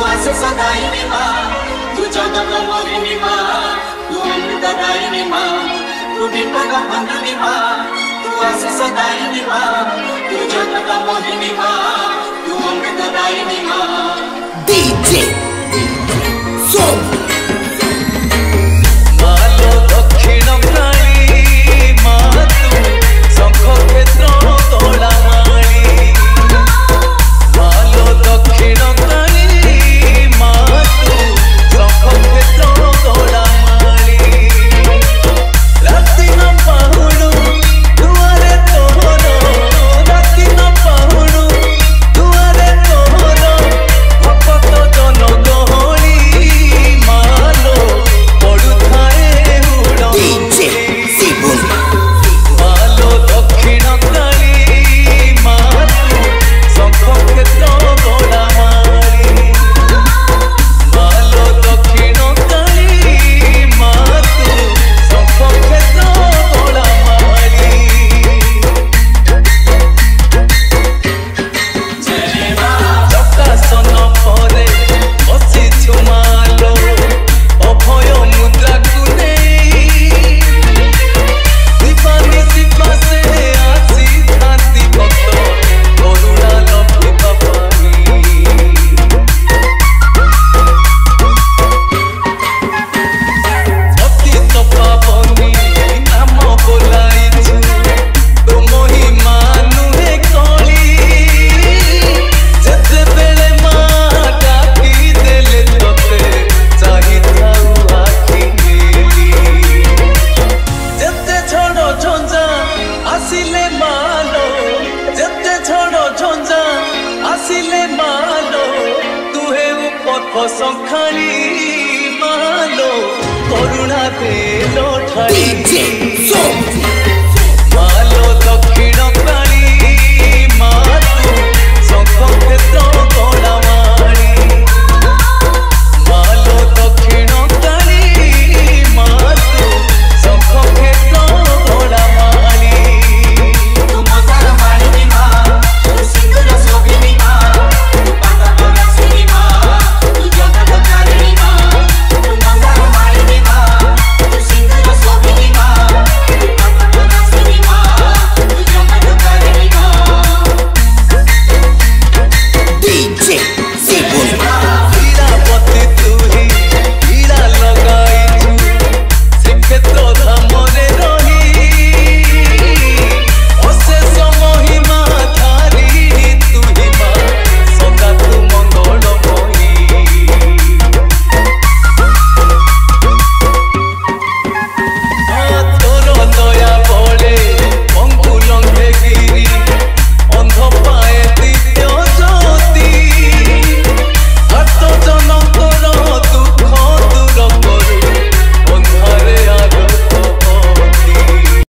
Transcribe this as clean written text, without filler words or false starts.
आसे सदाई माँ, तू जगत मोहिनी माँ, तू अमृतदायिनी माँ, तू विपद भंगिनी माँ, तू आसे सदाई माँ, तू जगत मोहिनी माँ, तू अमृतदायिनी माँ। DJ Soul मालो दक्षिण काली माँ तू शंख क्षेत्र तोड़ा माली मालो दक्षिण काली माँ तू शंख क्षेत्र तोड़ा माली राति न पाहुणु दुआरे तोर राति न पाहुणु दुआरे तोर भक्त जन गहली मालो पड़ुथाए DJ Sibun मालो दक्षिण काली माँ तू शंख क्षेत्र तोड़ा माली मालो दक्षिण काली माँ तू शंख क्षेत्र तोड़ा माली चकासन परे बसिछु मालो अभय मुद्राकु नेई दीपानी सिपासे आसी थांती भक्त करुणा लक्ष्मी पापानी अति तपावनी नाम बोलाइछु तुमहि मानु हे कली जेते बेले माँ डाकी देले तोते चाहि थाउ आखि मेली जेते झड़ झंझा आसिले मालो जेते झड़ झंझा आसिले मालो तुहे पथ संखाली मालो करुणा दे DJ ठाई Soul